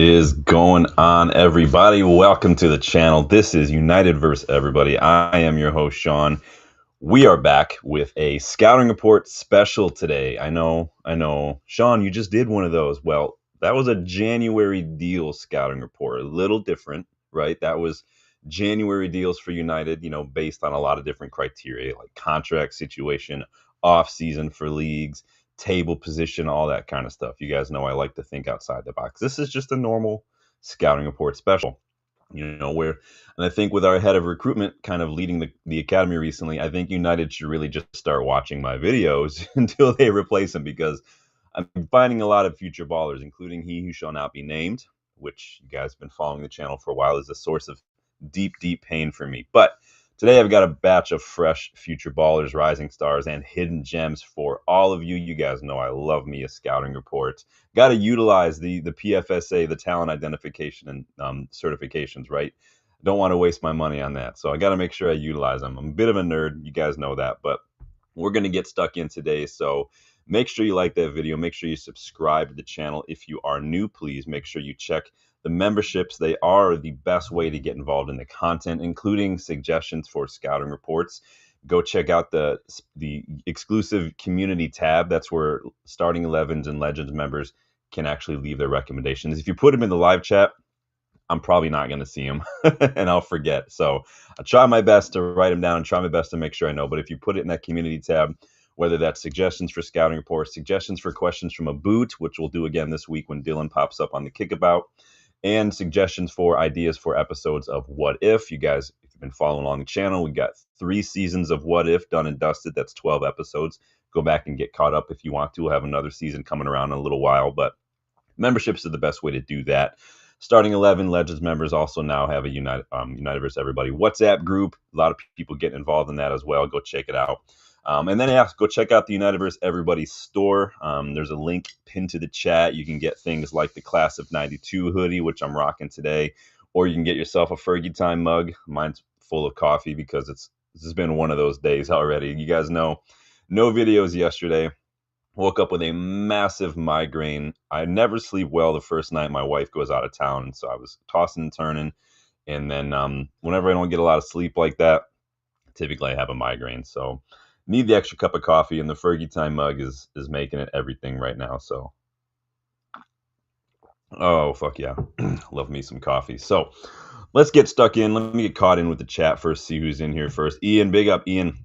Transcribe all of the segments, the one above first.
Is going on, everybody? Welcome to the channel. This is United vs. Everybody. I am your host, Sean. We are back with a scouting report special today. I know. Sean, you just did one of those. Well, that was a January deal scouting report. A little different, right? That was January deals for United, based on a lot of different criteria, like contract situation, off season for leagues, table position, all that kind of stuff. You guys know I like to think outside the box. This is just a normal scouting report special, and I think with our head of recruitment kind of leading the academy recently, I think United should really just start watching my videos until they replace him, because I'm finding a lot of future ballers, including he who shall not be named, which you guys have been following the channel for a while, is a source of deep pain for me. But today I've got a batch of fresh future ballers, rising stars, and hidden gems for all of you. You guys know I love me a scouting report. Got to utilize the PFSA, the talent identification and certifications, right? Don't want to waste my money on that. So I got to make sure I utilize them. I'm a bit of a nerd. You guys know that. But we're going to get stuck in today. So make sure you like that video. Make sure you subscribe to the channel. If you are new, please make sure you check the memberships. They are the best way to get involved in the content, including suggestions for scouting reports. Go check out the exclusive community tab. That's where starting 11s and legends members can actually leave their recommendations. If you put them in the live chat, I'm probably not going to see them and I'll forget. So I try my best to write them down and try my best to make sure I know. But if you put it in that community tab, whether that's suggestions for scouting reports, suggestions for questions from a boot, which we'll do again this week when Dylan pops up on the Kickabout, and suggestions for ideas for episodes of What If. You guys, if you've been following along the channel, we got 3 seasons of What If done and dusted. That's 12 episodes. Go back and get caught up if you want to. We'll have another season coming around in a little while, but memberships are the best way to do that. Starting 11 Legends members also now have a United vs. Everybody WhatsApp group. A lot of people getting involved in that as well. Go check it out. And then go check out the United vs. Everybody store. There's a link pinned to the chat. You can get things like the Class of '92 hoodie, which I'm rocking today, or you can get yourself a Fergie Time mug. Mine's full of coffee because this has been one of those days already. You guys know, no videos yesterday. Woke up with a massive migraine. I never sleep well the first night my wife goes out of town, so I was tossing and turning. And then whenever I don't get a lot of sleep like that, typically I have a migraine. So need the extra cup of coffee, and the Fergie Time mug is making it everything right now. So, oh, fuck yeah. Love me some coffee. So let's get stuck in. Let me get caught in with the chat first, see who's in here first. Ian, big up, Ian.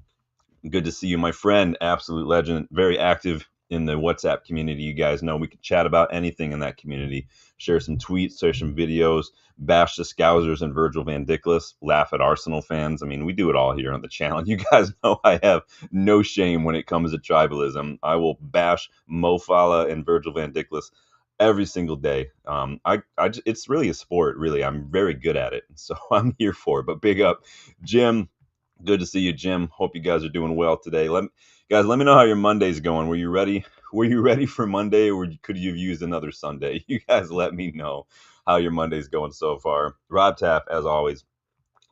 Good to see you, my friend. Absolute legend. Very active in the WhatsApp community. You guys know we can chat about anything in that community. Share some tweets, share some videos, bash the Scousers and Virgil van Dijk, laugh at Arsenal fans. I mean, we do it all here on the channel. You guys know I have no shame when it comes to tribalism. I will bash Mo Salah and Virgil van Dijk every single day. It's really a sport, really. I'm very good at it, so I'm here for it. But big up, Jim. Good to see you, Jim. Hope you guys are doing well today. Let me know how your Monday's going. Were you ready? Were you ready for Monday, or could you have used another Sunday? You guys let me know how your Monday's going so far. Rob Taff, as always.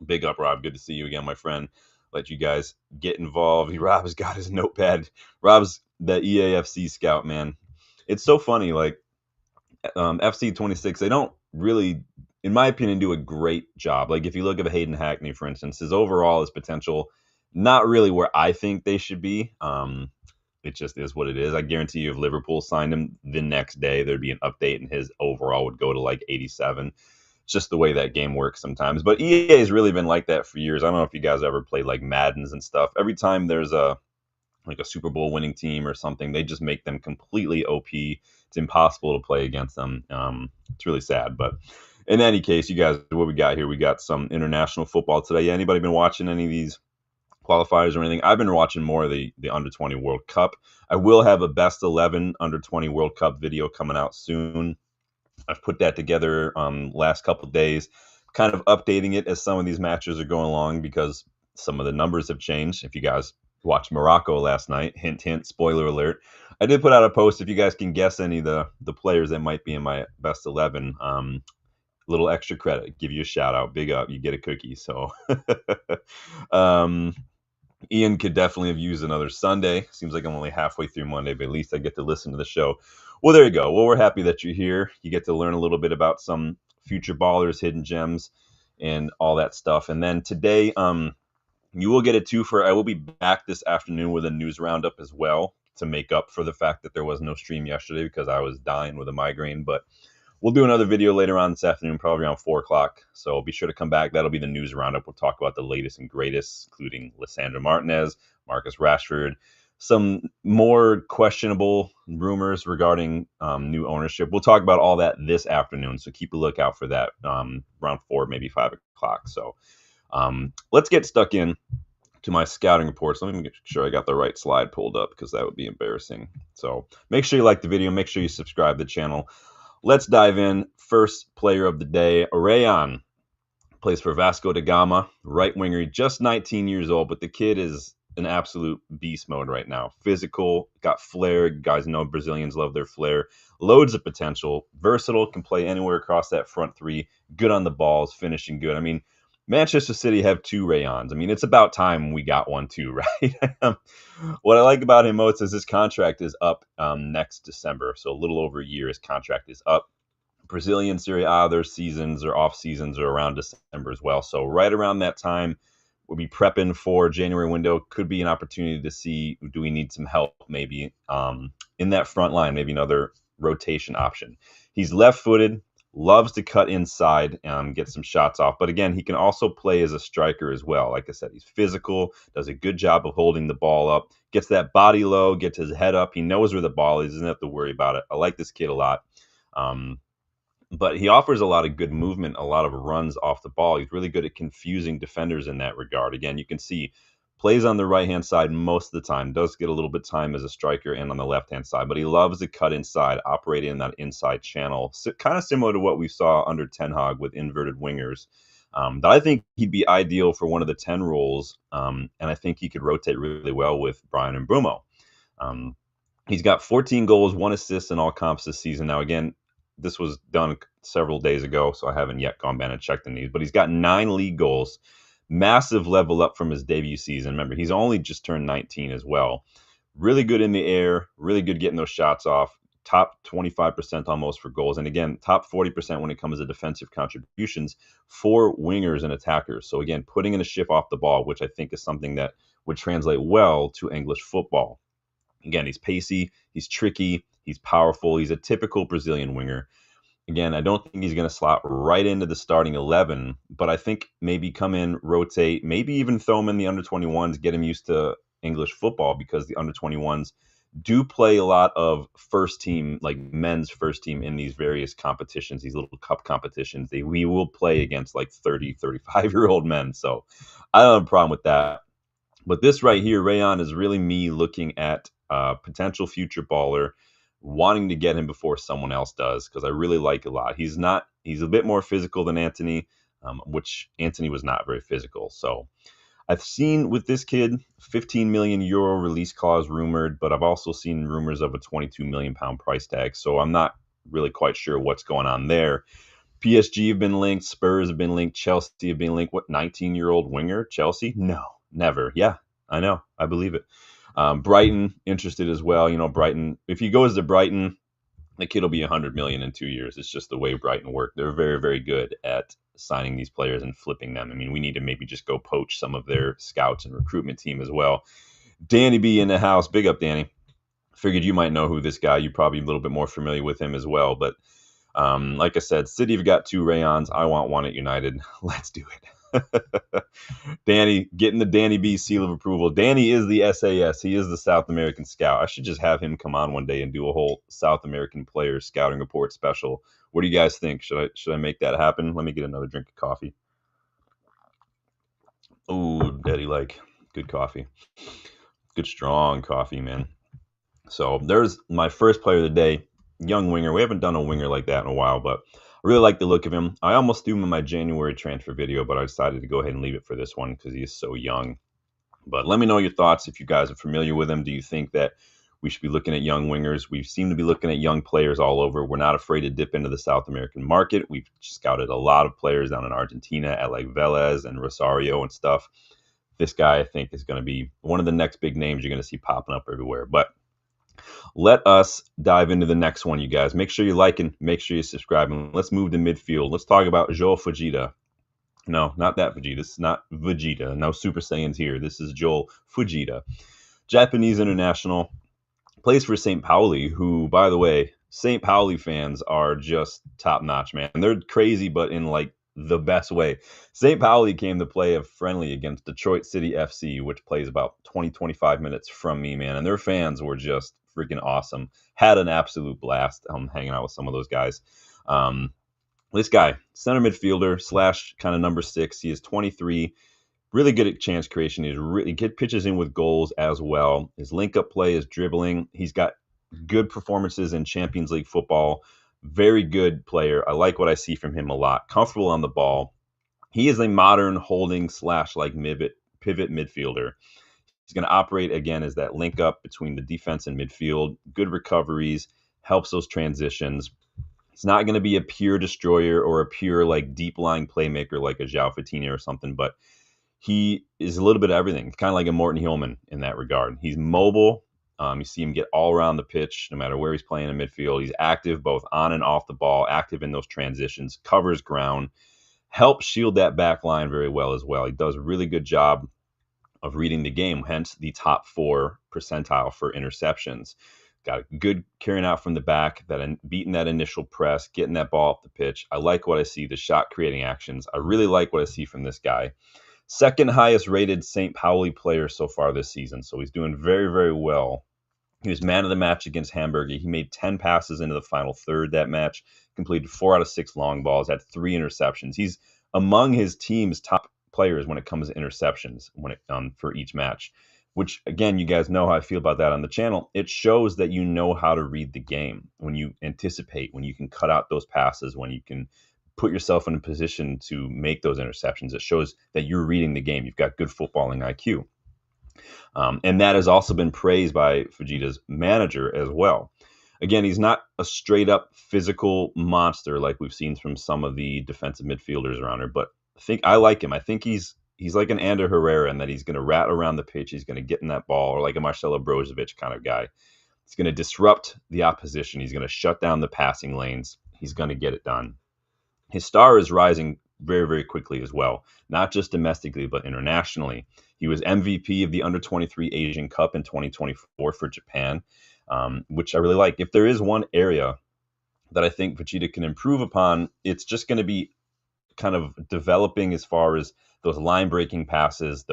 Big up, Rob. Good to see you again, my friend. Let you guys get involved. Rob's got his notepad. Rob's the EAFC scout, man. It's so funny, like FC 26, they don't really, in my opinion, do a great job. Like if you look at Hayden Hackney, for instance, his potential, not really where I think they should be. It just is what it is. I guarantee you if Liverpool signed him the next day, there'd be an update and his overall would go to like 87. It's just the way that game works sometimes. But EA has really been like that for years. I don't know if you guys ever played like Maddens and stuff. Every time there's a Super Bowl winning team or something, they just make them completely OP. It's impossible to play against them. It's really sad. But in any case, you guys, what we got here, we got some international football today. Yeah, anybody been watching any of these qualifiers or anything? I've been watching more of the Under-20 World Cup. I will have a best 11 Under-20 World Cup video coming out soon. I've put that together last couple of days, kind of updating it as some of these matches are going along because some of the numbers have changed. If you guys watched Morocco last night, hint, hint, spoiler alert. I did put out a post. If you guys can guess any of the players that might be in my best 11, little extra credit, give you a shout out, big up, you get a cookie. So Ian could definitely have used another Sunday. Seems like I'm only halfway through Monday, but at least I get to listen to the show. Well, there you go. Well, we're happy that you're here. You get to learn a little bit about some future ballers, hidden gems, and all that stuff. And then today, you will get a twofer. I will be back this afternoon with a news roundup as well to make up for the fact that there was no stream yesterday because I was dying with a migraine. But we'll do another video later on this afternoon, probably around 4 o'clock. So be sure to come back. That'll be the news roundup. We'll talk about the latest and greatest, including Lissandro Martinez, Marcus Rashford, some more questionable rumors regarding new ownership. We'll talk about all that this afternoon. So keep a lookout for that around 4, maybe 5 o'clock. So let's get stuck in to my scouting reports. Let me make sure I got the right slide pulled up because that would be embarrassing. So make sure you like the video. Make sure you subscribe to the channel. Let's dive in. First player of the day, Rayan, plays for Vasco da Gama, right winger, just 19 years old, but the kid is in absolute beast mode right now. Physical, got flair. You guys know Brazilians love their flair. Loads of potential. Versatile, can play anywhere across that front three. Good on the balls, finishing good. I mean, Manchester City have 2 Rayons. I mean, it's about time we got one too, right? What I like about him most is his contract is up next December. So a little over a year, his contract is up. Brazilian Serie A, their seasons or off seasons are around December as well. So right around that time, we'll be prepping for January window. Could be an opportunity to see, do we need some help maybe in that front line, maybe another rotation option. He's left-footed, loves to cut inside and get some shots off. But again, he can also play as a striker as well. Like I said, he's physical, does a good job of holding the ball up, gets that body low, gets his head up. He knows where the ball is, doesn't have to worry about it. I like this kid a lot. But he offers a lot of good movement, a lot of runs off the ball. He's really good at confusing defenders in that regard. Again, you can see plays on the right-hand side most of the time, does get a little bit of time as a striker and on the left-hand side, but he loves to cut inside, operating in that inside channel. So, kind of similar to what we saw under Ten Hag with inverted wingers. But I think he'd be ideal for one of the 10 roles, and I think he could rotate really well with Brian and Brumo. He's got 14 goals, 1 assist in all comps this season. Now, again, this was done several days ago, so I haven't yet gone back and checked the news. But he's got 9 league goals, massive level up from his debut season. Remember, he's only just turned 19 as well. Really good in the air, really good getting those shots off. Top 25% almost for goals. And again, top 40% when it comes to defensive contributions for wingers and attackers. So again, putting in a shift off the ball, which I think is something that would translate well to English football. Again, he's pacey, he's tricky, he's powerful. He's a typical Brazilian winger. Again, I don't think he's going to slot right into the starting 11, but I think maybe come in, rotate, maybe even throw him in the under-21s, get him used to English football, because the under-21s do play a lot of first team, like men's first team in these various competitions, these little cup competitions. We will play against like 30, 35-year-old men. So I don't have a problem with that. But this right here, Rayan, is really me looking at a potential future baller, wanting to get him before someone else does, because I really like a lot. He's a bit more physical than Anthony, which Anthony was not very physical. So I've seen with this kid, 15 million euro release clause rumored, but I've also seen rumors of a 22 million pound price tag. So I'm not really quite sure what's going on there. PSG have been linked, Spurs have been linked, Chelsea have been linked. What, 19-year-old winger? Chelsea? No, never. Yeah, I know. I believe it. Brighton interested as well. You know, Brighton, if he goes to Brighton, the kid will be 100 million in 2 years. It's just the way Brighton work. They're very, very good at signing these players and flipping them. I mean, we need to maybe just go poach some of their scouts and recruitment team as well. Danny B in the house. Big up, Danny. Figured you might know who this guy. You're probably a little bit more familiar with him as well. But like I said, City have got 2 Rayons. I want one at United. Let's do it. Danny, getting the Danny B seal of approval. Danny is the SAS. He is the South American scout. I should just have him come on one day and do a whole South American player scouting report special. What do you guys think? Should I make that happen? Let me get another drink of coffee. Oh, Daddy, like good coffee. Good strong coffee, man. So there's my first player of the day, young winger. We haven't done a winger like that in a while, but I really like the look of him. I almost threw him in my January transfer video, but I decided to go ahead and leave it for this one because he is so young. But let me know your thoughts if you guys are familiar with him. Do you think that we should be looking at young wingers? We seem to be looking at young players all over. We're not afraid to dip into the South American market. We've scouted a lot of players down in Argentina at like Vélez and Rosario and stuff. this guy, I think, is going to be one of the next big names you're going to see popping up everywhere. But let us dive into the next one, you guys. Make sure you like and make sure you subscribe. And let's move to midfield. Let's talk about Joel Fujita. No, not that Vegeta. This is not Vegeta. No Super Saiyans here. This is Joel Fujita. Japanese international. Plays for St. Pauli, who, by the way, St. Pauli fans are just top notch, man. They're crazy, but in like the best way. St. Pauli came to play a friendly against Detroit City FC, which plays about 25 minutes from me, man. And their fans were just freaking awesome. Had an absolute blast hanging out with some of those guys. This guy, center midfielder / kind of number 6. He is 23. Really good at chance creation. He's really good pitches in with goals as well. His link-up play, his dribbling. He's got good performances in Champions League football. Very good player. I like what I see from him a lot. Comfortable on the ball. He is a modern holding / like pivot midfielder. He's going to operate again as that link-up between the defense and midfield. Good recoveries. Helps those transitions. He's not going to be a pure destroyer or a pure like deep-lying playmaker like a João Vitinha or something, but he is a little bit of everything, kind of like a Morton Hillman in that regard. He's mobile. You see him get all around the pitch, no matter where he's playing in midfield. He's active both on and off the ball, active in those transitions, covers ground, helps shield that back line very well as well. He does a really good job of reading the game, hence the top 4 percentile for interceptions. Got a good carrying out from the back, beating that initial press, getting that ball up the pitch. I like what I see, the shot creating actions. I really like what I see from this guy. Second highest rated St. Pauli player so far this season. So he's doing very, very well. He was man of the match against Hamburg. He made 10 passes into the final third that match, completed 4 out of 6 long balls, had 3 interceptions. He's among his team's top players when it comes to interceptions for each match, which, again, you guys know how I feel about that on the channel. It shows that you know how to read the game, when you anticipate, when you can cut out those passes, when you can put yourself in a position to make those interceptions. It shows that you're reading the game. You've got good footballing IQ. And that has also been praised by Fujita's manager as well. Again, he's not a straight up physical monster like we've seen from some of the defensive midfielders around here, but I like him. I think he's like an Ander Herrera in that he's going to rat around the pitch. He's going to get in that ball, or like a Marcelo Brozovic kind of guy. He's going to disrupt the opposition. He's going to shut down the passing lanes. He's going to get it done. His star is rising very, very quickly as well, not just domestically, but internationally. He was MVP of the Under-23 Asian Cup in 2024 for Japan, which I really like. If there is one area that I think Vegeta can improve upon, it's just going to be kind of developing as far as those line-breaking passes,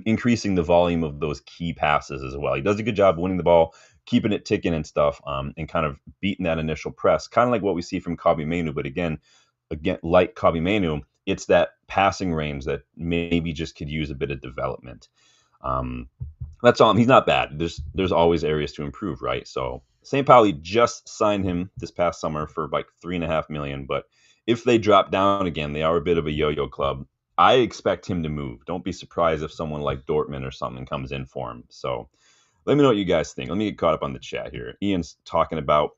increasing the volume of those key passes as well. He does a good job winning the ball, keeping it ticking and stuff, and kind of beating that initial press, kind of like what we see from Kobbie Mainoo. But again, like Kobbie Mainoo, it's that passing range that maybe just could use a bit of development. That's all. He's not bad. There's always areas to improve, right? So St. Pauli just signed him this past summer for like $3.5 million, but if they drop down again, they are a bit of a yo-yo club. I expect him to move. Don't be surprised if someone like Dortmund or something comes in for him. So let me know what you guys think. Let me get caught up on the chat here. Ian's talking about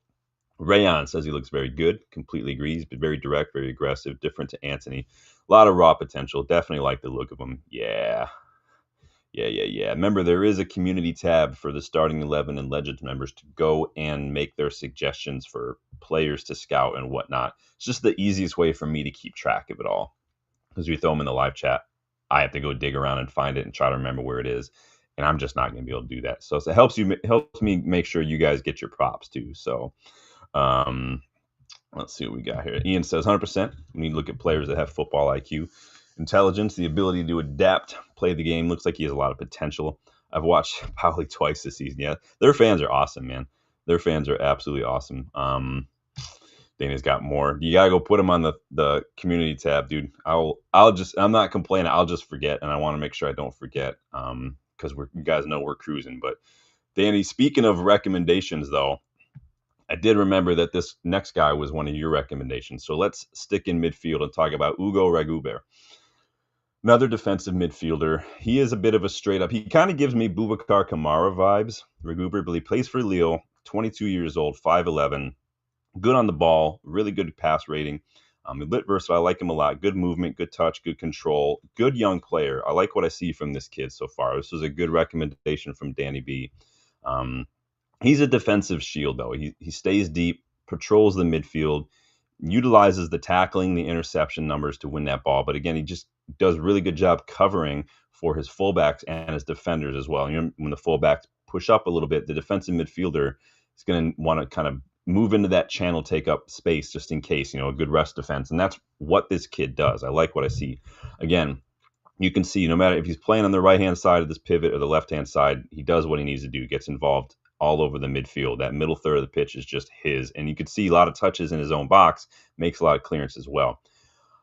Rayon, says he looks very good. Completely agrees, but very direct, very aggressive, different to Anthony. A lot of raw potential. Definitely like the look of him. Yeah. Remember, there is a community tab for the starting 11 and Legends members to go and make their suggestions for players to scout and whatnot. It's just the easiest way for me to keep track of it all. Because we throw them in the live chat, I have to go dig around and find it and try to remember where it is. And I'm just not going to be able to do that. So it helps me make sure you guys get your props too. So let's see what we got here. Ian says 100%. We need to look at players that have football IQ, intelligence, the ability to adapt, play the game. Looks like he has a lot of potential. I've watched Pauli twice this season. Yeah, their fans are awesome, man. Their fans are absolutely awesome. Dana's got more. You gotta go put them on the community tab, dude. I'm not complaining. I'll just forget, and I want to make sure I don't forget, because you guys know we're cruising. But Danny, speaking of recommendations, though, I did remember that this next guy was one of your recommendations. So let's stick in midfield and talk about Hugo Reguber. Another defensive midfielder. He is a bit of a straight up. He kind of gives me Boubacar Kamara vibes. Reguber, but he plays for Lille, 22 years old, 5'11", good on the ball, really good pass rating. A bit versatile. I like him a lot. Good movement, good touch, good control, good young player. I like what I see from this kid so far. This was a good recommendation from Danny B. Um, he's a defensive shield, though. He stays deep, patrols the midfield, utilizes the tackling, the interception numbers to win that ball. But again, he just does a really good job covering for his fullbacks and his defenders as well. You know, when the fullbacks push up a little bit, the defensive midfielder is going to want to kind of move into that channel, take up space just in case, a good rest defense. And that's what this kid does. I like what I see. Again, you can see no matter if he's playing on the right-hand side of this pivot or the left-hand side, he does what he needs to do, gets involved all over the midfield. That middle third of the pitch is just his. And you can see a lot of touches in his own box, makes a lot of clearance as well.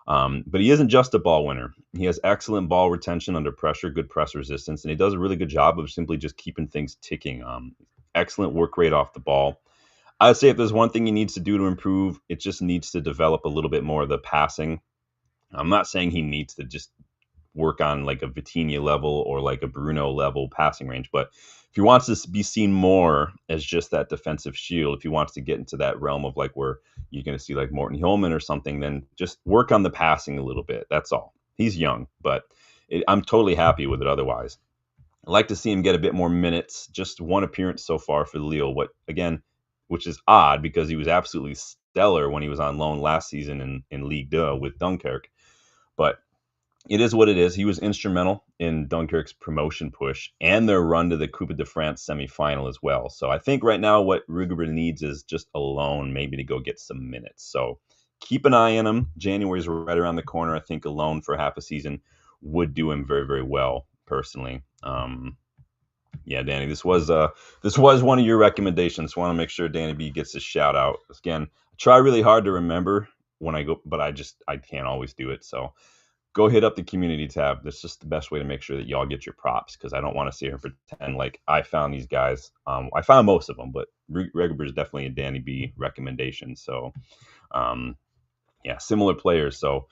But he isn't just a ball winner. He has excellent ball retention under pressure, good press resistance, and he does a really good job of simply just keeping things ticking. Excellent work rate off the ball. I'd say if there's one thing he needs to do to improve, it just needs to develop a little bit more of the passing. I'm not saying he needs to just work on like a Vitinha level or like a Bruno level passing range, but if he wants to be seen more as just that defensive shield, if he wants to get into that realm of like where you're going to see like Morton Hillman or something, then just work on the passing a little bit. That's all. He's young, but I'm totally happy with it otherwise. I'd like to see him get a bit more minutes. Just one appearance so far for Lille, which is odd because he was absolutely stellar when he was on loan last season in Ligue 2 with Dunkirk. But it is what it is. He was instrumental in Dunkirk's promotion push and their run to the Coupe de France semifinal as well. So I think right now what Rugerber needs is just a loan, maybe to go get some minutes. So keep an eye on him. January is right around the corner. I think a loan for half a season would do him very, very well, personally. Yeah, Danny, this was one of your recommendations. Want to make sure Danny B gets a shout out. Again, I try really hard to remember when I go, but I can't always do it. So go hit up the community tab. That's just the best way to make sure that y'all get your props, because I don't want to sit here and pretend like I found these guys. I found most of them, but Regerber is definitely a Danny B recommendation. So, yeah, similar players. So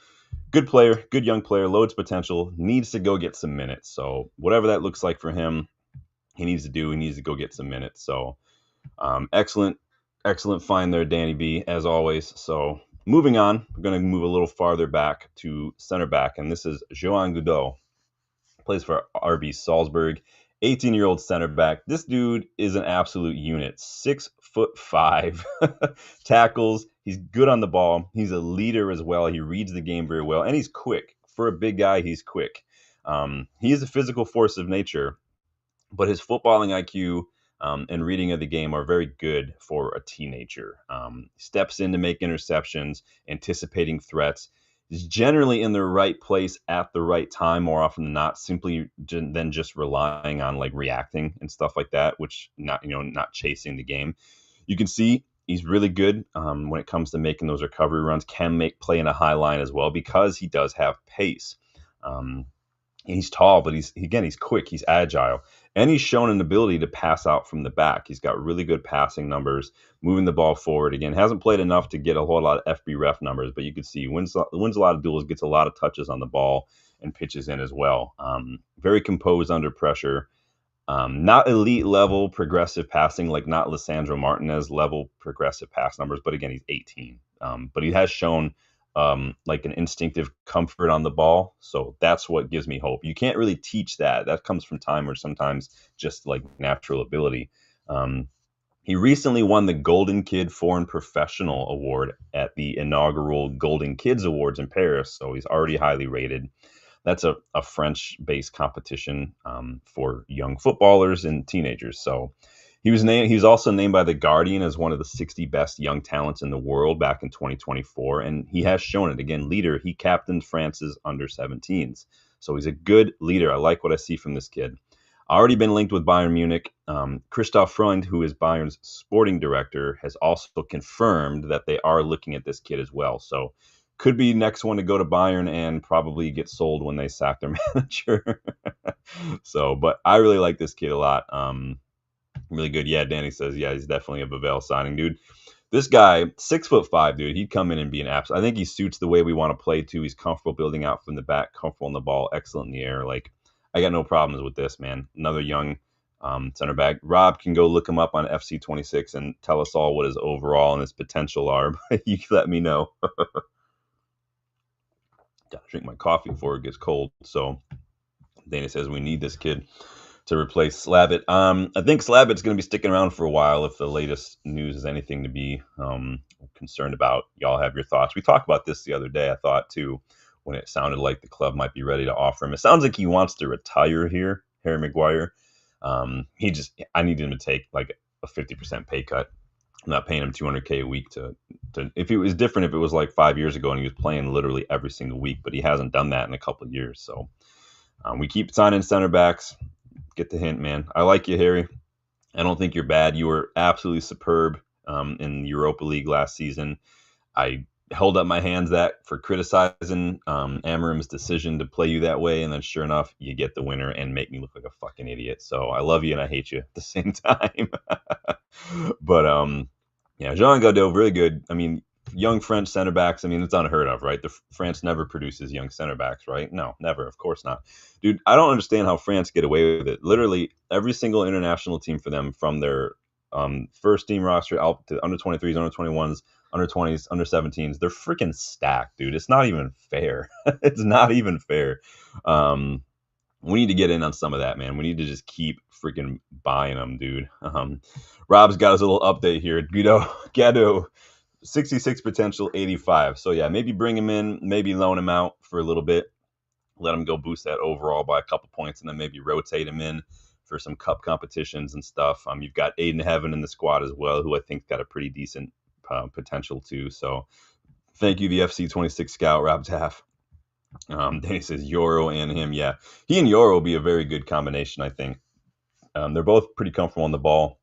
good player, good young player, loads potential, needs to go get some minutes. So whatever that looks like for him, he needs to go get some minutes. So excellent find there, Danny B, as always. So moving on, we're going to move a little farther back to center back, and this is Joan Godot. Plays for RB Salzburg, 18-year-old center back. This dude is an absolute unit. 6'5", tackles. He's good on the ball. He's a leader as well. He reads the game very well, and he's quick. For a big guy, he's quick. He is a physical force of nature, but his footballing IQ and reading of the game are very good for a teenager. Steps in to make interceptions, anticipating threats. He's generally in the right place at the right time more often than not, simply than just relying on like reacting and stuff like that, which not chasing the game. You can see he's really good when it comes to making those recovery runs, can play in a high line as well because he does have pace. He's tall, but he's quick, he's agile, and he's shown an ability to pass out from the back. He's got really good passing numbers, moving the ball forward. Again, hasn't played enough to get a whole lot of FB ref numbers, but you can see wins a lot of duels, gets a lot of touches on the ball, and pitches in as well. Very composed under pressure. Not elite level progressive passing, like not Lisandro Martinez level progressive pass numbers, but again, he's 18. But he has shown like an instinctive comfort on the ball. So that's what gives me hope. You can't really teach that. That comes from time or sometimes just like natural ability. He recently won the Golden Kid Foreign Professional Award at the inaugural Golden Kids Awards in Paris. So he's already highly rated. That's a French-based competition for young footballers and teenagers. So he was also named by The Guardian as one of the 60 best young talents in the world back in 2024, and he has shown it. Again, leader. He captained France's under-17s, so he's a good leader. I like what I see from this kid. Already been linked with Bayern Munich. Christoph Freund, who is Bayern's sporting director, has also confirmed that they are looking at this kid as well. So could be next one to go to Bayern and probably get sold when they sack their manager. But I really like this kid a lot. Really good. Yeah, Danny says, yeah, he's definitely a Bavel signing, dude. This guy, 6'5", dude, he'd come in and be an absolute. I think he suits the way we want to play too. He's comfortable building out from the back, comfortable on the ball, excellent in the air. Like, I got no problems with this, man. Another young center back. Rob can go look him up on FC26 and tell us all what his overall and his potential are. But you can let me know. Gotta drink my coffee before it gets cold. So Dana says we need this kid to replace Slavitt. I think Slavitt's going to be sticking around for a while if the latest news is anything to be concerned about. Y'all have your thoughts. We talked about this the other day, I thought, too, when it sounded like the club might be ready to offer him. It sounds like he wants to retire here, Harry Maguire. I need him to take like a 50% pay cut. I'm not paying him $200K a week to. If it was different, if it was like 5 years ago and he was playing literally every single week, but he hasn't done that in a couple of years. So we keep signing center backs. Get the hint, man. I like you, Harry. I don't think you're bad. You were absolutely superb in the Europa League last season. I held up my hands for criticizing Amorim's decision to play you that way, and then sure enough, you get the winner and make me look like a fucking idiot. So I love you and I hate you at the same time. But yeah, Jean Godot, really good. I mean, young French center backs. I mean, it's unheard of, right? France never produces young center backs, right? No, never. Of course not. Dude, I don't understand how France get away with it. Literally, every single international team for them, from their first team roster out to under 23s, under 21s, under 20s, under 17s, they're freaking stacked, dude. It's not even fair. It's not even fair. We need to get in on some of that, man. We need to just keep freaking buying them, dude. Rob's got his little update here. Guido, 66 potential, 85. So yeah, maybe bring him in, maybe loan him out for a little bit, let him go boost that overall by a couple points, and then maybe rotate him in for some cup competitions and stuff. You've got Aiden Heaven in the squad as well, who I think got a pretty decent potential too. So thank you, the FC26 scout, Rob Taff. Danny says Euro and him. Yeah, he and Euro will be a very good combination, I think. They're both pretty comfortable on the ball.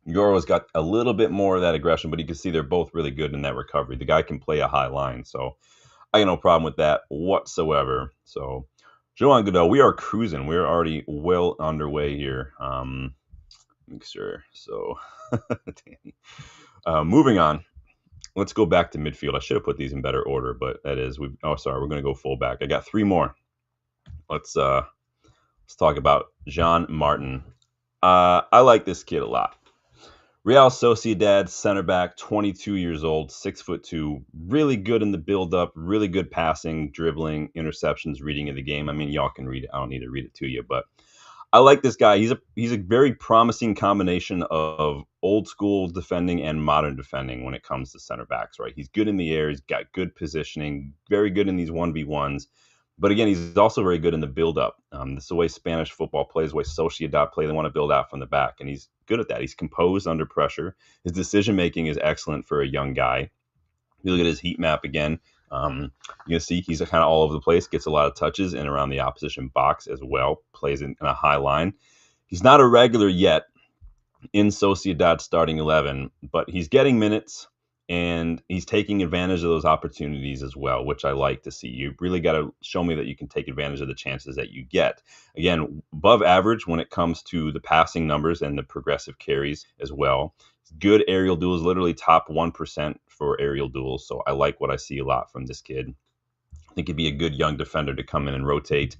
Euro's got a little bit more of that aggression, but you can see they're both really good in that recovery. The guy can play a high line, so I got no problem with that whatsoever. So, Joan Godot, we are cruising. We're already well underway here. Make sure. So, Danny. Moving on. Let's go back to midfield. I should have put these in better order, but that is we're going to go fullback. I got three more. Let's talk about Jean Martin. I like this kid a lot. Real Sociedad center back, 22 years old, 6'2", really good in the build-up, really good passing, dribbling, interceptions, reading of the game. I mean, y'all can read it. I don't need to read it to you, but I like this guy. He's a very promising combination of old school defending and modern defending when it comes to center backs, right? He's good in the air. He's got good positioning, very good in these 1v1s. But again, he's also very good in the build-up. This is the way Spanish football plays, the way Sociedad play. They want to build out from the back, and he's good at that. He's composed under pressure. His decision-making is excellent for a young guy. You look at his heat map again. You can see he's kind of all over the place, gets a lot of touches in around the opposition box as well, plays in a high line. He's not a regular yet in Sociedad starting 11, but he's getting minutes. And he's taking advantage of those opportunities as well, which I like to see. You really got to show me that you can take advantage of the chances that you get. Again, above average when it comes to the passing numbers and the progressive carries as well. Good aerial duels, literally top 1% for aerial duels. So I like what I see a lot from this kid. I think he'd be a good young defender to come in and rotate.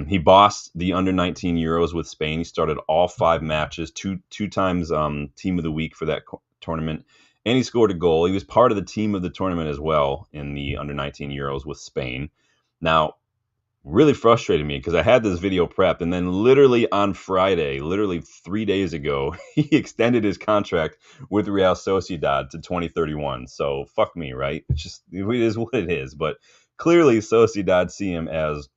He bossed the under-19 Euros with Spain. He started all 5 matches, two times team of the week for that tournament. And he scored a goal. He was part of the team of the tournament as well in the under-19 Euros with Spain. Now, really frustrated me because I had this video prepped, and then literally on Friday, literally 3 days ago, he extended his contract with Real Sociedad to 2031. So fuck me, right? It is what it is. But clearly, Sociedad see him as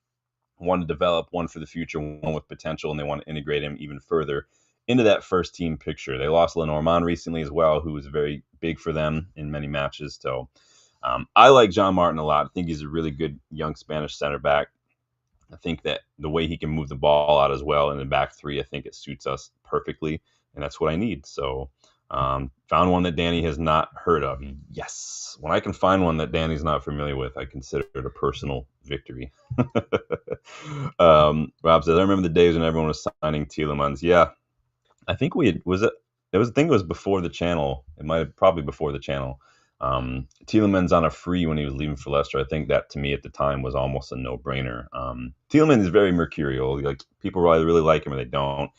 one to develop, one for the future, one with potential, and they want to integrate him even further into that first team picture. They lost Lenormand recently as well, who was very big for them in many matches. So I like Jean Martin a lot. I think he's a really good young Spanish center back. I think that the way he can move the ball out as well in the back three, I think it suits us perfectly, and that's what I need. So found one that Danny has not heard of. Yes. When I can find one that Danny's not familiar with, I consider it a personal victory. Rob says, I remember the days when everyone was signing Tielemans. Yeah. I think it was before the channel. It might have probably before the channel. Tielemans on a free when he was leaving for Leicester. I think that to me at the time was almost a no-brainer. Tielemans is very mercurial. Like people either really like him or they don't.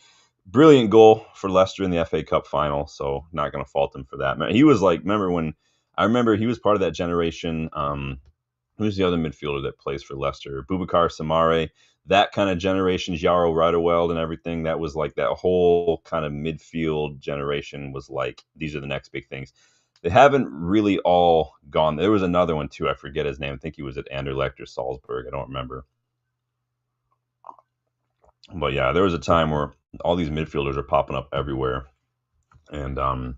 Brilliant goal for Leicester in the FA Cup final, so not going to fault him for that. He was like, I remember he was part of that generation who's the other midfielder that plays for Leicester? Boubacar Samare. That kind of generation, Yaro Riderweld and everything. That was like that whole kind of midfield generation was like, these are the next big things. They haven't really all gone. There was another one too. I forget his name. I think he was at Anderlecht or Salzburg. I don't remember. But yeah, there was a time where all these midfielders are popping up everywhere, and none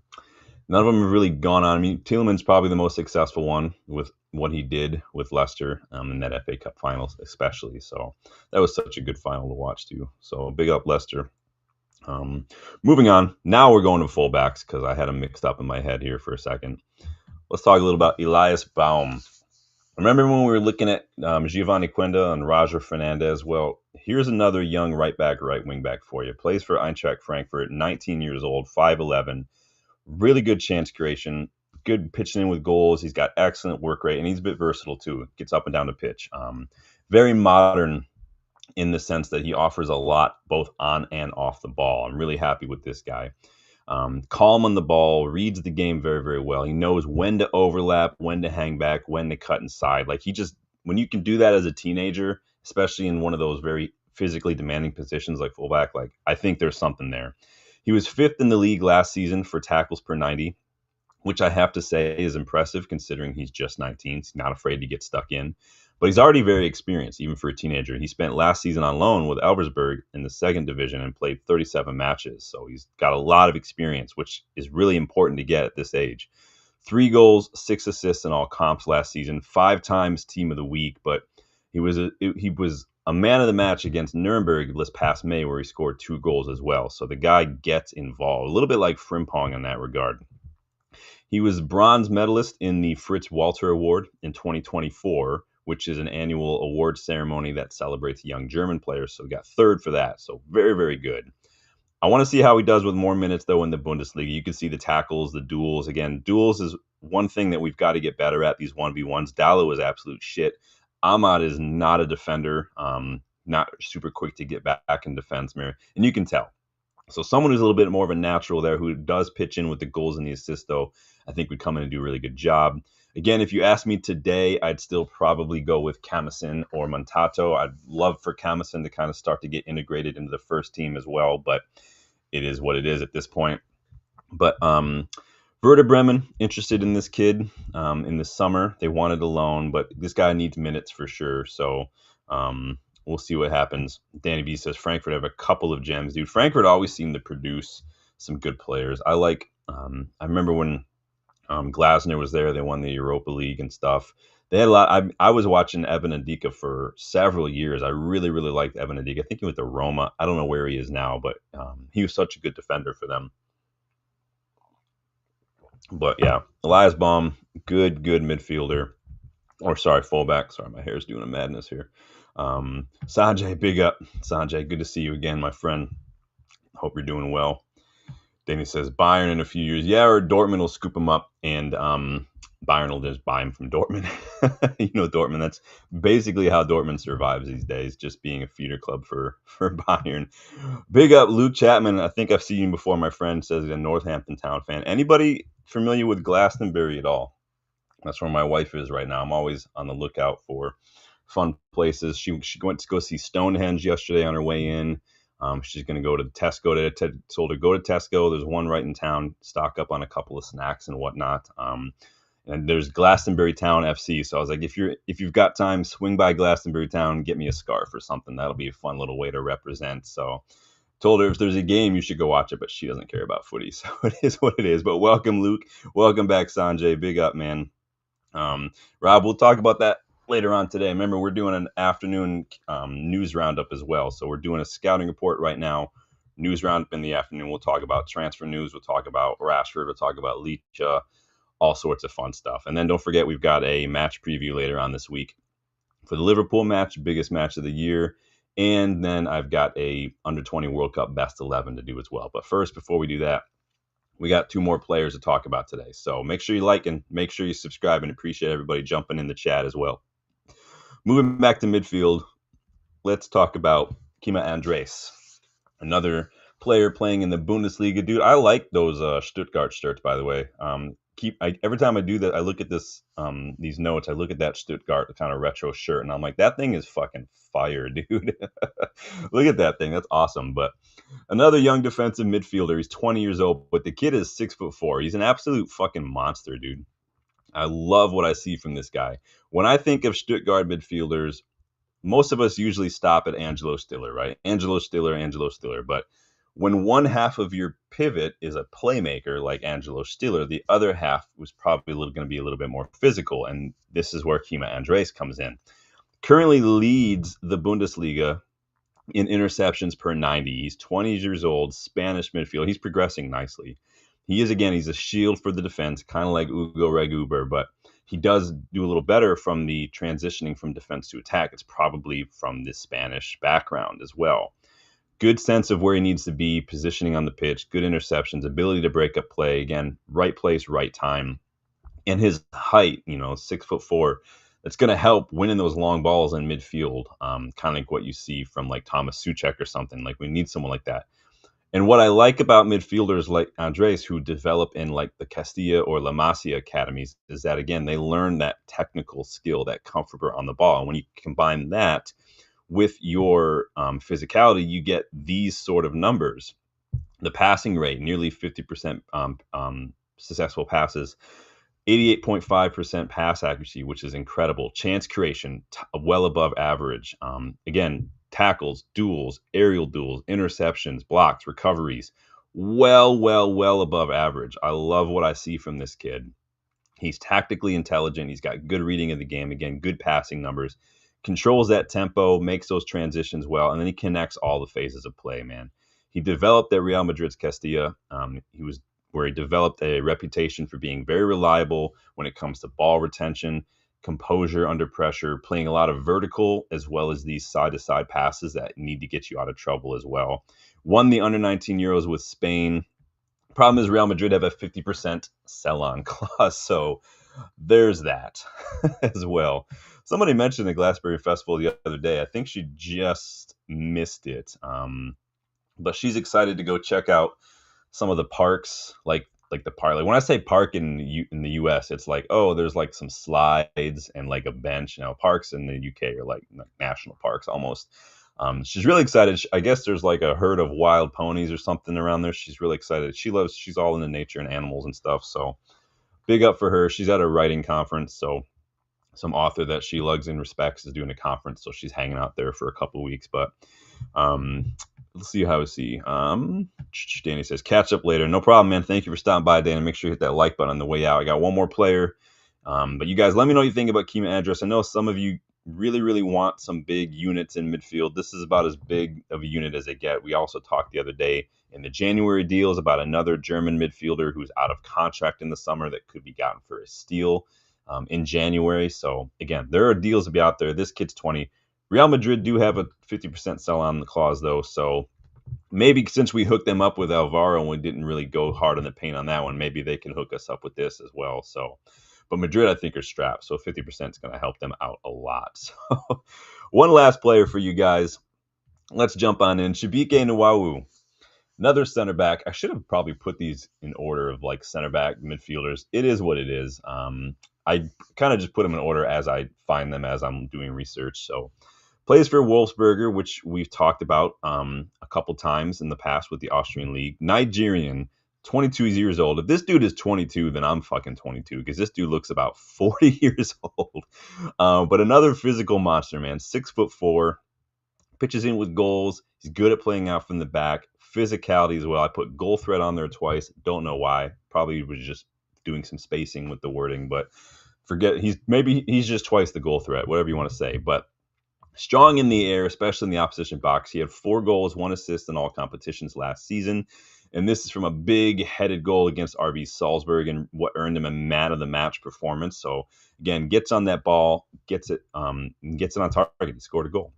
of them have really gone on. I mean, Tielemans probably the most successful one with what he did with Leicester in that FA Cup finals, especially. So that was such a good final to watch too. So big up Leicester. Moving on. Now we're going to fullbacks because I had them mixed up in my head here for a second. Let's talk a little about Elias Baum. Remember when we were looking at Giovanni Quenda and Roger Fernandez? Well, here's another young right back, right wing back for you. Plays for Eintracht Frankfurt, 19 years old, 5'11", really good chance creation, good pitching in with goals. He's got excellent work rate, and he's a bit versatile too. Gets up and down the pitch. Very modern in the sense that he offers a lot both on and off the ball. I'm really happy with this guy. Calm on the ball, reads the game very, very well. He knows when to overlap, when to hang back, when to cut inside. Like when you can do that as a teenager, especially in one of those very physically demanding positions like fullback, like I think there's something there. He was 5th in the league last season for tackles per 90, which I have to say is impressive considering he's just 19. He's not afraid to get stuck in. But he's already very experienced, even for a teenager. He spent last season on loan with Elversberg in the 2nd division and played 37 matches. So he's got a lot of experience, which is really important to get at this age. 3 goals, 6 assists in all comps last season, 5 times team of the week. But he was a man of the match against Nuremberg this past May, where he scored 2 goals as well. So the guy gets involved, a little bit like Frimpong in that regard. He was bronze medalist in the Fritz Walter Award in 2024, which is an annual award ceremony that celebrates young German players. So he got 3rd for that. So very, very good. I want to see how he does with more minutes, though, in the Bundesliga. You can see the tackles, the duels. Again, duels is one thing that we've got to get better at, these 1v1s. Dallo is absolute shit. Ahmad is not a defender, not super quick to get back in defense, and you can tell. So someone who's a little bit more of a natural there, who does pitch in with the goals and the assists, though, I think would come in and do a really good job. Again, if you ask me today, I'd still probably go with Camasin or Montato. I'd love for Camasin to kind of start to get integrated into the first team as well, but it is what it is at this point. But Werder Bremen, interested in this kid in the summer. They wanted a loan, but this guy needs minutes for sure. So we'll see what happens. Danny B says Frankfurt have a couple of gems. Dude, Frankfurt always seem to produce some good players. I remember when Glasner was there, they won the Europa League and stuff. They had a lot. I was watching Evan Ndika for several years. I really, really liked Evan Ndika. I think he went to Roma. I don't know where he is now, but he was such a good defender for them. But yeah, Elias Baum, good midfielder. Or sorry, fullback. Sorry, my hair's doing a madness here. Sanjay, big up. Sanjay, good to see you again, my friend. Hope you're doing well. Danny says Bayern in a few years. Yeah, or Dortmund will scoop him up, and Bayern will just buy him from Dortmund. Dortmund, that's basically how Dortmund survives these days, just being a feeder club for Bayern. Big up Luke Chapman. I think I've seen him before. My friend says he's a Northampton Town fan. Anybody familiar with Glastonbury at all? That's where my wife is right now. I'm always on the lookout for fun places. She went to go see Stonehenge yesterday on her way in. She's going to go to Tesco. Told her go to Tesco. There's one right in town. Stock up on a couple of snacks and whatnot. And there's Glastonbury Town FC. So I was like, if you've got time, swing by Glastonbury Town and get me a scarf or something. That'll be a fun little way to represent. So told her if there's a game, you should go watch it, but she doesn't care about footy. So it is what it is. But welcome, Luke. Welcome back, Sanjay. Big up, man. Rob, we'll talk about that later on today. Remember, we're doing an afternoon news roundup as well. So we're doing a scouting report right now, news roundup in the afternoon. We'll talk about transfer news. We'll talk about Rashford. We'll talk about Licha, all sorts of fun stuff. And then don't forget, we've got a match preview later on this week for the Liverpool match, biggest match of the year. And then I've got a under-20 World Cup best 11 to do as well. But first, before we do that, we got 2 more players to talk about today. So make sure you like and make sure you subscribe, and appreciate everybody jumping in the chat as well. Moving back to midfield, let's talk about Kima Andres, another player playing in the Bundesliga. Dude, I like those Stuttgart shirts, by the way. Kima every time I do that, I look at these notes. I look at that Stuttgart kind of retro shirt, and I'm like, that thing is fucking fire, dude. Look at that thing. That's awesome. But another young defensive midfielder. He's 20 years old, but the kid is 6'4". He's an absolute fucking monster, dude. I love what I see from this guy. When I think of Stuttgart midfielders, most of us usually stop at Angelo Stiller, right? Angelo Stiller. But when one half of your pivot is a playmaker like Angelo Stiller, the other half was probably going to be a little bit more physical. And this is where Kima Andres comes in. Currently leads the Bundesliga in interceptions per 90. He's 20 years old, Spanish midfield. He's progressing nicely. He's a shield for the defense, kind of like Ugo Reguber, but he does do a little better from the transitioning from defense to attack. It's probably from this Spanish background as well. Good sense of where he needs to be, positioning on the pitch, good interceptions, ability to break up play. Again, right place, right time. And his height, 6'4", that's going to help winning those long balls in midfield, kind of like what you see from like Thomas Suchek or something. Like we need someone like that. And what I like about midfielders like Andres, who develop in like the Castilla or La Masia academies, is that, again, they learn that technical skill, that comfort on the ball. And when you combine that with your physicality, you get these sort of numbers. The passing rate, nearly 50% successful passes, 88.5% pass accuracy, which is incredible. Chance creation, well above average. Again, tackles, duels, aerial duels, interceptions, blocks, recoveries, well above average. I love what I see from this kid. He's tactically intelligent. He's got good reading of the game. Again, good passing numbers, controls that tempo, makes those transitions well, and then he connects all the phases of play, man. He developed at Real Madrid's Castilla. Where he developed a reputation for being very reliable when it comes to ball retention, composure under pressure, playing a lot of vertical as well as these side-to-side passes that need to get you out of trouble as well. Won the under-19 Euros with Spain. Problem is Real Madrid have a 50% sell-on clause, so there's that as well. Somebody mentioned the Glastonbury Festival the other day. I think she just missed it, but she's excited to go check out some of the parks, like the park. Like when I say park in the US, it's like, oh, there's like some slides and like a bench. Parks in the UK are like national parks almost. She's really excited. I guess there's like a herd of wild ponies or something around there. She's really excited. She's all into nature and animals and stuff. So big up for her. She's at a writing conference. So some author that she loves and respects is doing a conference. So she's hanging out there for a couple of weeks. But let's see how we see. Danny says, catch up later. No problem, man. Thank you for stopping by, Danny. Make sure you hit that like button on the way out. I got one more player. But you guys, let me know what you think about Kima Andres. I know some of you really want some big units in midfield. This is about as big of a unit as they get. We also talked the other day in the January deals about another German midfielder who's out of contract in the summer that could be gotten for a steal in January. So, again, there are deals to be out there. This kid's 20. Real Madrid do have a 50% sell on the clause, though, so maybe since we hooked them up with Alvaro and we didn't really go hard on the paint on that one, maybe they can hook us up with this as well. So, but Madrid, I think, are strapped, so 50% is going to help them out a lot. So, one last player for you guys. Let's jump on in. Shibike Nwawu, another center back. I should have probably put these in order of like center back midfielders. It is what it is. I kind of just put them in order as I find them as I'm doing research. So, plays for Wolfsberger, which we've talked about a couple times in the past with the Austrian League. Nigerian, 22 years old. If this dude is 22, then I'm fucking 22 because this dude looks about 40 years old. But another physical monster, man. 6'4", pitches in with goals. He's good at playing out from the back. Physicality as well. I put goal threat on there twice. Don't know why. Probably was just doing some spacing with the wording, but he's just twice the goal threat, whatever you want to say. But strong in the air, especially in the opposition box. He had 4 goals, 1 assist in all competitions last season. And this is from a big headed goal against RB Salzburg and what earned him a man of the match performance. So again, gets on that ball, gets it on target. He scored a goal.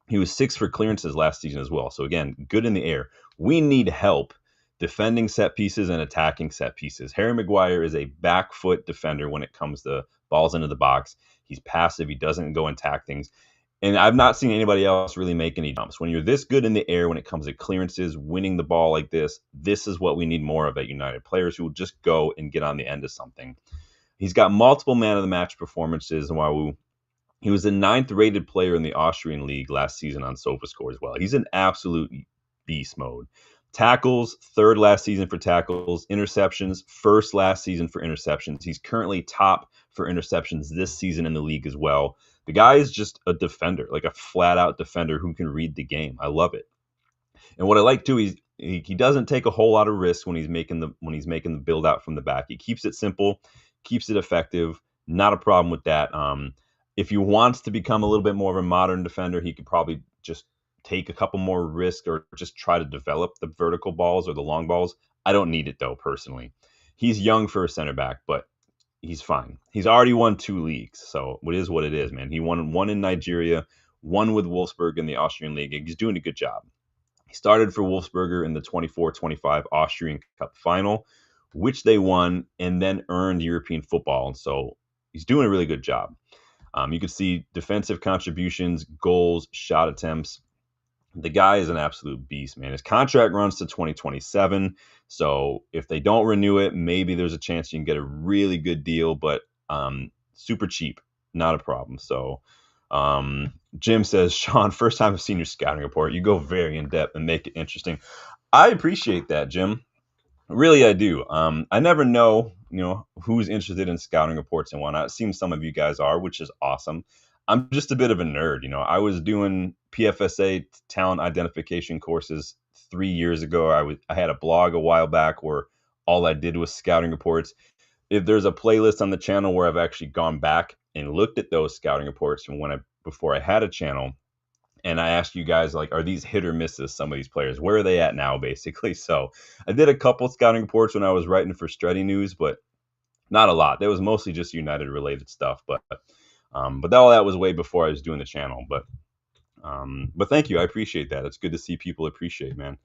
He was 6 for clearances last season as well. So again, good in the air. We need help defending set pieces and attacking set pieces. Harry Maguire is a back foot defender when it comes to balls into the box. He's passive. He doesn't go and tack things. And I've not seen anybody else really make any jumps. When you're this good in the air when it comes to clearances, winning the ball like this is what we need more of at United. Players who will just go and get on the end of something. He's got multiple man of the match performances, and while he was the 9th rated player in the Austrian league last season on SofaScore as well. He's an absolute beast mode. Tackles, 3rd last season for tackles. Interceptions, 1st last season for interceptions. He's currently top for interceptions this season in the league as well. The guy is just a defender, like a flat out defender who can read the game. I love it. And what I like too, he doesn't take a whole lot of risks when he's making the build out from the back. He keeps it simple, keeps it effective. Not a problem with that. If he wants to become a little bit more of a modern defender, he could probably just take a couple more risks or just try to develop the vertical balls or the long balls. I don't need it though, personally. He's young for a center back, but he's fine. He's already won 2 leagues, so it is what it is, man. He won one in Nigeria, one with Wolfsburg in the Austrian league. He's doing a good job. He started for Wolfsburger in the 24-25 Austrian Cup final, which they won and then earned European football. And so he's doing a really good job. You can see defensive contributions, goals, shot attempts. The guy is an absolute beast, man. His contract runs to 2027. So if they don't renew it, maybe there's a chance you can get a really good deal, but super cheap, not a problem. So Jim says, Sean, first time I've seen your scouting report. You go very in depth and make it interesting. I appreciate that, Jim. Really, I do. I never know, who's interested in scouting reports and whatnot. It seems some of you guys are, which is awesome. I'm just a bit of a nerd. I was doing PFSA talent identification courses 3 years ago. I had a blog a while back where all I did was scouting reports. If there's a playlist on the channel where I've actually gone back and looked at those scouting reports from before I had a channel, and I asked you guys, like, are these hit or misses, some of these players? Where are they at now, basically? So I did a couple scouting reports when I was writing for Strutty News, but not a lot. That was mostly just United-related stuff. But all that was way before I was doing the channel. But thank you. I appreciate that. It's good to see people appreciate, man.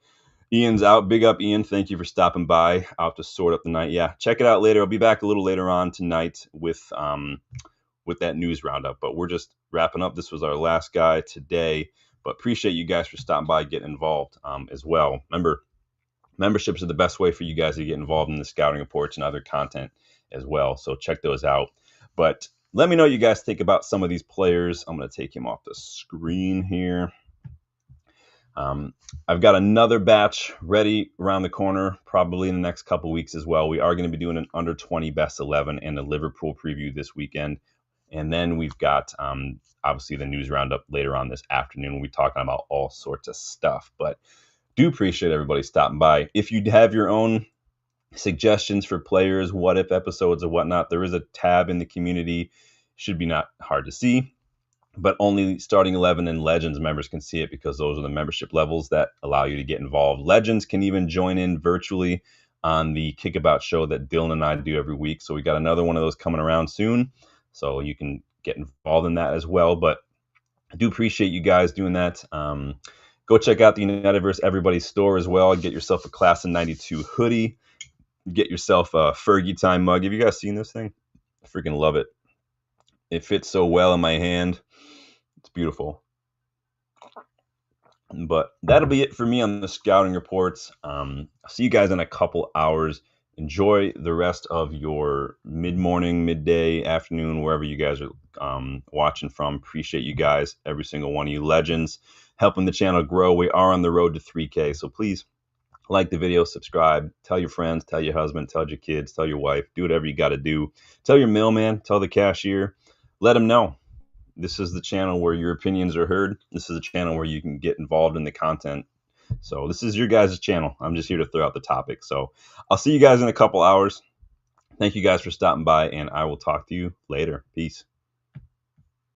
Ian's out. Big up, Ian. Thank you for stopping by. I'll have to sort up the night. Yeah, check it out later. I'll be back a little later on tonight with that news roundup, but we're just wrapping up. This was our last guy today, but appreciate you guys for stopping by, getting involved as well. Remember, memberships are the best way for you guys to get involved in the scouting reports and other content as well. So check those out. But let me know what you guys think about some of these players. I'm going to take him off the screen here. I've got another batch ready around the corner, probably in the next couple weeks as well. We are going to be doing an under 20 best 11 and a Liverpool preview this weekend. And then we've got, obviously, the news roundup later on this afternoon. We'll be talking about all sorts of stuff. But do appreciate everybody stopping by. If you have your own suggestions for players, what-if episodes or whatnot, there is a tab in the community. Should be not hard to see. But only Starting 11 and Legends members can see it because those are the membership levels that allow you to get involved. Legends can even join in virtually on the Kickabout show that Dylan and I do every week. So we got another one of those coming around soon. So you can get involved in that as well. But I do appreciate you guys doing that. Go check out the Unitedverse Everybody store as well. Get yourself a Class of 92 hoodie. Get yourself a Fergie Time mug. Have you guys seen this thing? I freaking love it. It fits so well in my hand. It's beautiful. But that'll be it for me on the scouting reports. I'll see you guys in a couple hours. Enjoy the rest of your mid-morning, midday, afternoon, wherever you guys are watching from. Appreciate you guys, every single one of you legends, helping the channel grow. We are on the road to 3K, so please like the video, subscribe, tell your friends, tell your husband, tell your kids, tell your wife, do whatever you got to do. Tell your mailman, tell the cashier, let them know. This is the channel where your opinions are heard. This is a channel where you can get involved in the content. So this is your guys' channel. I'm just here to throw out the topic. So I'll see you guys in a couple hours. Thank you guys for stopping by, and I will talk to you later. Peace.